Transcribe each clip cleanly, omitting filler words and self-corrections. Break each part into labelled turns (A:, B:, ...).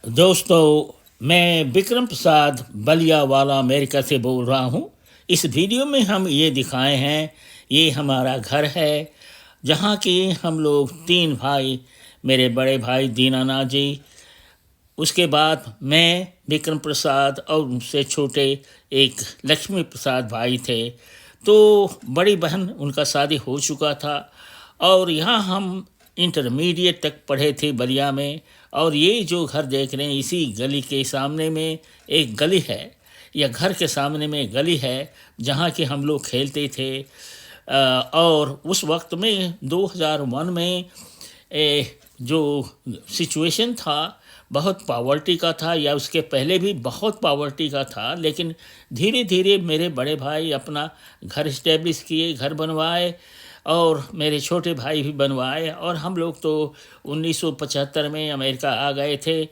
A: दोस्तों, मैं विक्रम प्रसाद बलियावाला अमेरिका से बोल रहा हूँ। इस वीडियो में हम ये दिखाए हैं, ये हमारा घर है जहाँ की हम लोग तीन भाई, मेरे बड़े भाई दीनानाथ जी, उसके बाद मैं विक्रम प्रसाद और उनसे छोटे एक लक्ष्मी प्रसाद भाई थे। तो बड़ी बहन उनका शादी हो चुका था और यहाँ हम इंटरमीडिएट तक पढ़े थे बलिया में। और ये जो घर देख रहे हैं, इसी गली के सामने में एक गली है, या घर के सामने में एक गली है जहाँ के हम लोग खेलते थे। और उस वक्त में 2001 में जो सिचुएशन था बहुत पावर्टी का था, या उसके पहले भी बहुत पावर्टी का था। लेकिन धीरे धीरे मेरे बड़े भाई अपना घर इस्टेब्लिश किए, घर बनवाए, और मेरे छोटे भाई भी बनवाए। और हम लोग तो 1975 में अमेरिका आ गए थे।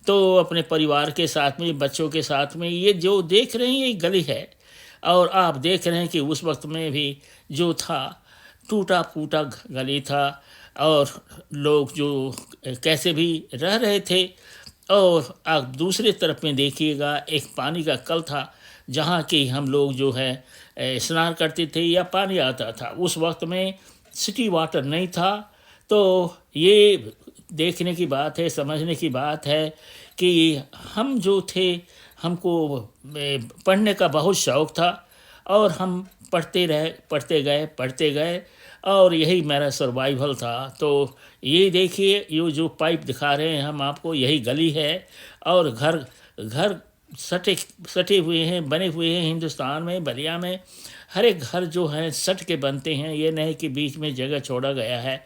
A: तो अपने परिवार के साथ में, बच्चों के साथ में, ये जो देख रहे हैं ये गली है। और आप देख रहे हैं कि उस वक्त में भी जो था, टूटा फूटा गली था, और लोग जो कैसे भी रह रहे थे। और आप दूसरी तरफ में देखिएगा, एक पानी का कल था जहाँ कि हम लोग जो है स्नान करते थे या पानी आता था। उस वक्त में सिटी वाटर नहीं था। तो ये देखने की बात है, समझने की बात है कि हम जो थे, हमको पढ़ने का बहुत शौक़ था और हम पढ़ते गए और यही मेरा सर्वाइवल था। तो ये देखिए, ये जो पाइप दिखा रहे हैं हम आपको, यही गली है। और घर घर सटे हुए हैं, बने हुए हैं। हिंदुस्तान में बलिया में हर एक घर जो है सट के बनते हैं, ये नहीं कि बीच में जगह छोड़ा गया है।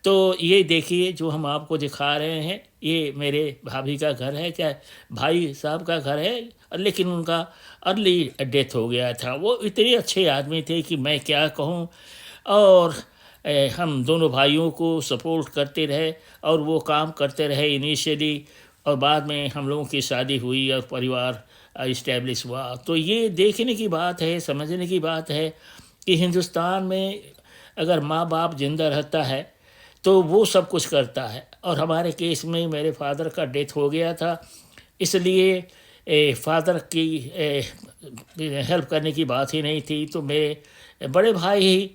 A: तो ये देखिए जो हम आपको दिखा रहे हैं, ये मेरे भाभी का घर है, क्या भाई साहब का घर है। लेकिन उनका अर्ली डेथ हो गया था। वो इतने अच्छे आदमी थे कि मैं क्या कहूँ। और हम दोनों भाइयों को सपोर्ट करते रहे और वो काम करते रहे इनिशियली। और बाद में हम लोगों की शादी हुई और परिवार इस्टेब्लिश हुआ। तो ये देखने की बात है, समझने की बात है कि हिंदुस्तान में अगर माँ बाप जिंदा रहता है तो वो सब कुछ करता है। और हमारे केस में मेरे फादर का डेथ हो गया था, इसलिए फादर की हेल्प करने की बात ही नहीं थी। तो मेरे बड़े भाई ही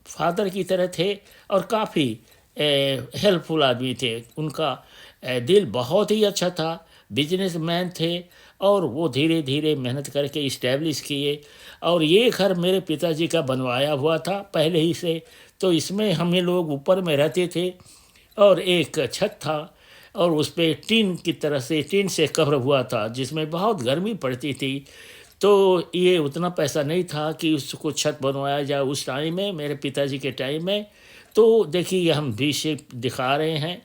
A: फादर की तरह थे और काफ़ी हेल्पफुल आदमी थे। उनका दिल बहुत ही अच्छा था, बिजनेसमैन थे, और वो धीरे धीरे मेहनत करके इस्टेब्लिश किए। और ये घर मेरे पिताजी का बनवाया हुआ था पहले ही से। तो इसमें हमें लोग ऊपर में रहते थे और एक छत था और उस पर टीन से कवर हुआ था, जिसमें बहुत गर्मी पड़ती थी। तो ये उतना पैसा नहीं था कि उसको छत बनवाया जाए उस टाइम में, मेरे पिताजी के टाइम में। तो देखिए हम वी शेप दिखा रहे हैं,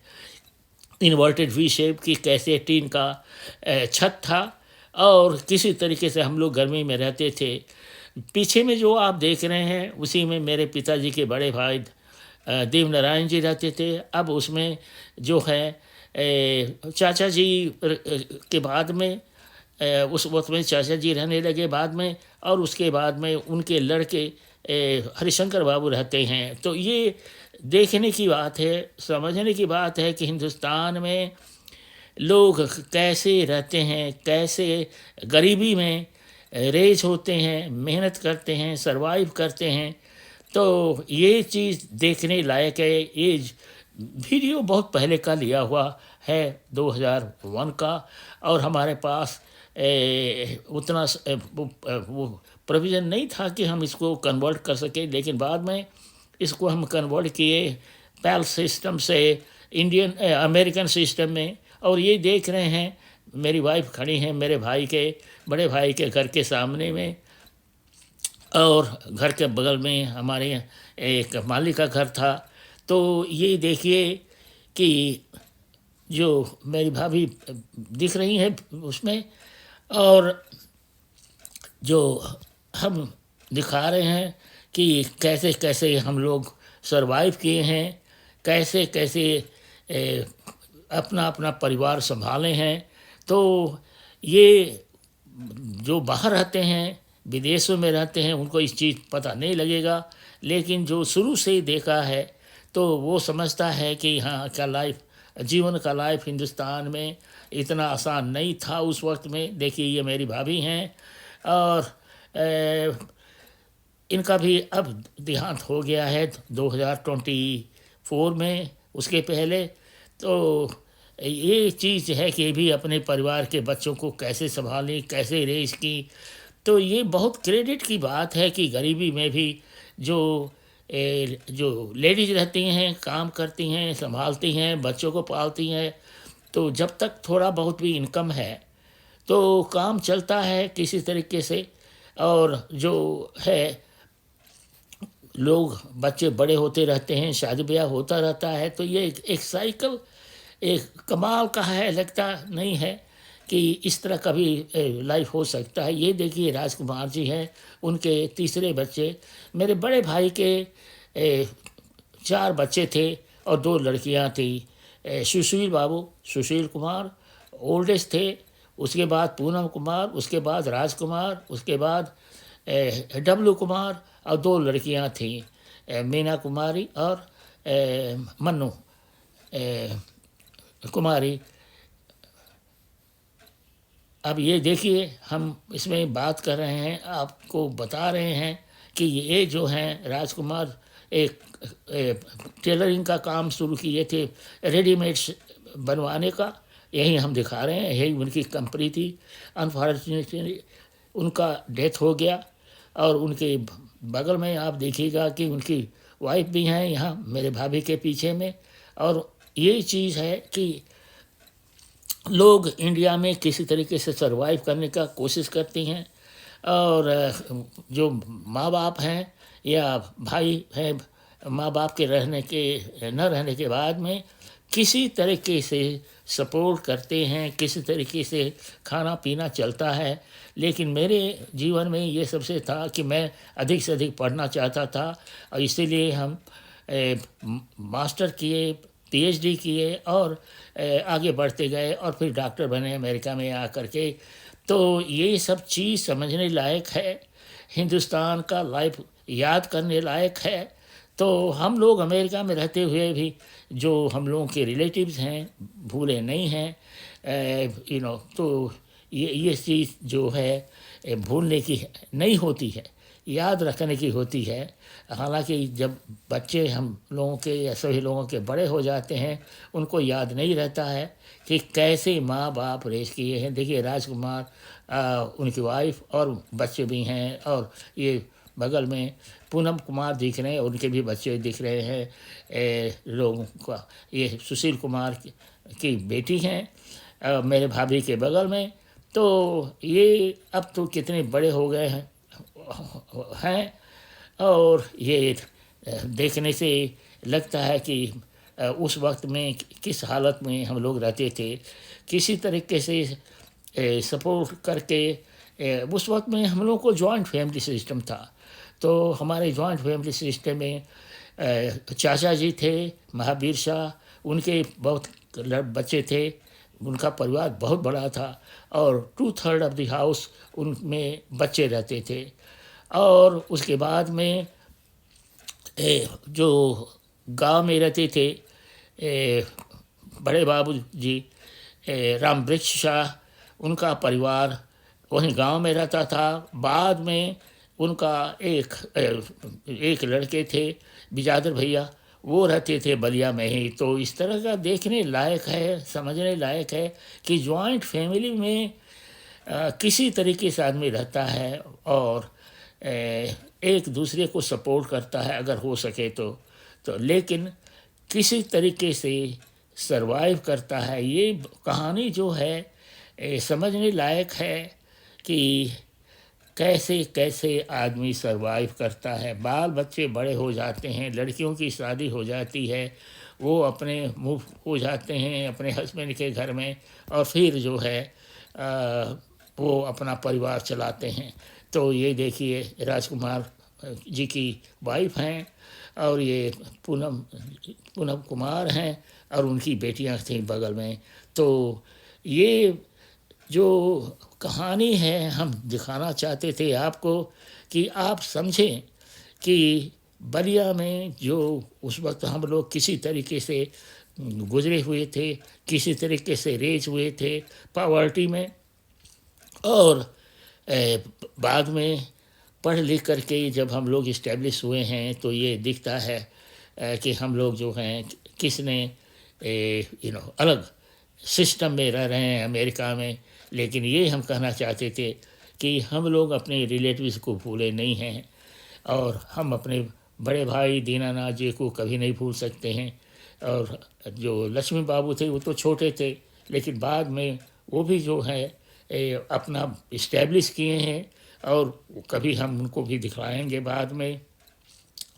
A: इन्वर्टेड वी शेप की, कैसे टीन का छत था और किसी तरीके से हम लोग गर्मी में रहते थे। पीछे में जो आप देख रहे हैं उसी में मेरे पिताजी के बड़े भाई देवनारायण जी रहते थे। अब उसमें जो है चाचा जी के बाद में, उस वक्त में चाचा जी रहने लगे बाद में, और उसके बाद में उनके लड़के हरिशंकर बाबू रहते हैं। तो ये देखने की बात है, समझने की बात है कि हिंदुस्तान में लोग कैसे रहते हैं, कैसे गरीबी में रेज होते हैं, मेहनत करते हैं, सरवाइव करते हैं। तो ये चीज़ देखने लायक है। ये वीडियो बहुत पहले का लिया हुआ है, 2001 का। और हमारे पास उतना वो प्रोविज़न नहीं था कि हम इसको कन्वर्ट कर सकें। लेकिन बाद में इसको हम कन्वर्ट किए पैल सिस्टम से अमेरिकन सिस्टम में। और ये देख रहे हैं, मेरी वाइफ खड़ी हैं मेरे बड़े भाई के घर के सामने में, और घर के बगल में हमारे एक माली का घर था। तो ये देखिए कि जो मेरी भाभी दिख रही हैं उसमें, और जो हम दिखा रहे हैं कि कैसे कैसे हम लोग सरवाइव किए हैं, कैसे कैसे अपना अपना परिवार संभाले हैं। तो ये जो बाहर रहते हैं, विदेशों में रहते हैं, उनको इस चीज़ पता नहीं लगेगा। लेकिन जो शुरू से ही देखा है तो वो समझता है कि हाँ, क्या लाइफ जीवन का लाइफ हिंदुस्तान में इतना आसान नहीं था उस वक्त में। देखिए ये मेरी भाभी हैं और इनका भी अब देहांत हो गया है 2024 में। उसके पहले तो ये चीज़ है कि भी अपने परिवार के बच्चों को कैसे संभालें, कैसे रेस की। तो ये बहुत क्रेडिट की बात है कि गरीबी में भी जो जो लेडीज रहती हैं, काम करती हैं, संभालती हैं, बच्चों को पालती हैं, तो जब तक थोड़ा बहुत भी इनकम है तो काम चलता है किसी तरीके से। और जो है लोग बच्चे बड़े होते रहते हैं, शादी ब्याह होता रहता है, तो ये एक साइकिल एक कमाल का है। लगता नहीं है कि इस तरह का भी लाइफ हो सकता है। ये देखिए राजकुमार जी हैं, उनके तीसरे बच्चे। मेरे बड़े भाई के 4 बच्चे थे और 2 लड़कियां थी। सुशील बाबू, सुशील कुमार ओल्डेस्ट थे, उसके बाद पूनम कुमार, उसके बाद राजकुमार, उसके बाद डब्लू कुमार और 2 लड़कियां थीं, मीना कुमारी और मन्नू कुमारी। अब ये देखिए हम इसमें बात कर रहे हैं, आपको बता रहे हैं कि ये जो हैं राजकुमार एक टेलरिंग का काम शुरू किए थे, रेडीमेड्स बनवाने का। यही हम दिखा रहे हैं, यही उनकी कंपनी थी। अनफॉर्चुनेटली उनका डेथ हो गया। और उनके बगल में आप देखिएगा कि उनकी वाइफ भी हैं यहाँ मेरे भाभी के पीछे में। और ये चीज़ है कि लोग इंडिया में किसी तरीके से सरवाइव करने का कोशिश करती हैं। और जो माँ बाप हैं या भाई हैं, माँ बाप के न रहने के बाद में किसी तरीके से सपोर्ट करते हैं, किसी तरीके से खाना पीना चलता है। लेकिन मेरे जीवन में ये सबसे था कि मैं अधिक से अधिक पढ़ना चाहता था और इसीलिए हम मास्टर किए, पीएचडी किए और आगे बढ़ते गए और फिर डॉक्टर बने अमेरिका में आकर के। तो ये सब चीज़ समझने लायक है, हिंदुस्तान का लाइफ याद करने लायक है। तो हम लोग अमेरिका में रहते हुए भी जो हम लोगों के रिलेटिव्स हैं भूले नहीं हैं। तो ये चीज़ जो है भूलने की नहीं होती है, याद रखने की होती है। हालांकि जब बच्चे हम लोगों के या सभी लोगों के बड़े हो जाते हैं उनको याद नहीं रहता है कि कैसे माँ बाप रेस किए हैं। देखिए राजकुमार, उनकी वाइफ और बच्चे भी हैं। और ये बगल में पूनम कुमार दिख रहे हैं, उनके भी बच्चे दिख रहे हैं लोगों का। ये सुशील कुमार की बेटी हैं मेरे भाभी के बगल में। तो ये अब तो कितने बड़े हो गए हैं और ये देखने से लगता है कि उस वक्त में किस हालत में हम लोग रहते थे, किसी तरीके से सपोर्ट करके। उस वक्त में हम लोग को जॉइंट फैमिली सिस्टम था। तो हमारे जॉइंट फैमिली सिस्टम में चाचा जी थे महावीर शाह, उनके बहुत बच्चे थे, उनका परिवार बहुत बड़ा था और 2/3 ऑफ द हाउस उनमें बच्चे रहते थे। और उसके बाद में जो गांव में रहते थे बड़े बाबू जी राम वृक्ष शाह, उनका परिवार वहीं गांव में रहता था। बाद में उनका एक लड़के थे बिजादर भैया, वो रहते थे बलिया में ही। तो इस तरह का देखने लायक है, समझने लायक है कि जॉइंट फैमिली में किसी तरीके से आदमी रहता है और एक दूसरे को सपोर्ट करता है अगर हो सके तो लेकिन किसी तरीके से सरवाइव करता है। ये कहानी जो है समझने लायक है कि कैसे कैसे आदमी सरवाइव करता है। बाल बच्चे बड़े हो जाते हैं, लड़कियों की शादी हो जाती है, वो अपने मूव हो जाते हैं अपने हस्बैंड के घर में और फिर जो है वो अपना परिवार चलाते हैं। तो ये देखिए राजकुमार जी की वाइफ हैं और ये पूनम कुमार हैं और उनकी बेटियां थी बगल में। तो ये जो कहानी है हम दिखाना चाहते थे आपको कि आप समझें कि बलिया में जो उस वक्त हम लोग किसी तरीके से गुजरे हुए थे, किसी तरीके से रेज हुए थे पॉवर्टी में, और बाद में पढ़ लिख करके जब हम लोग इस्टेब्लिश हुए हैं तो ये दिखता है कि हम लोग जो हैं किसने अलग सिस्टम में रह रहे हैं अमेरिका में, लेकिन ये हम कहना चाहते थे कि हम लोग अपने रिलेटिव्स को भूले नहीं हैं, और हम अपने बड़े भाई दीनानाथ जी को कभी नहीं भूल सकते हैं। और जो लक्ष्मी बाबू थे वो तो छोटे थे, लेकिन बाद में वो भी जो है अपना इस्टेब्लिश किए हैं, और कभी हम उनको भी दिखलाएंगे बाद में।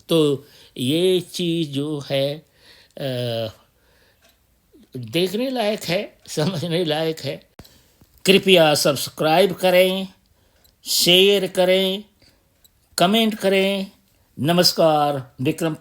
A: तो ये चीज़ जो है देखने लायक है, समझने लायक है। कृपया सब्सक्राइब करें, शेयर करें, कमेंट करें। नमस्कार। विक्रम।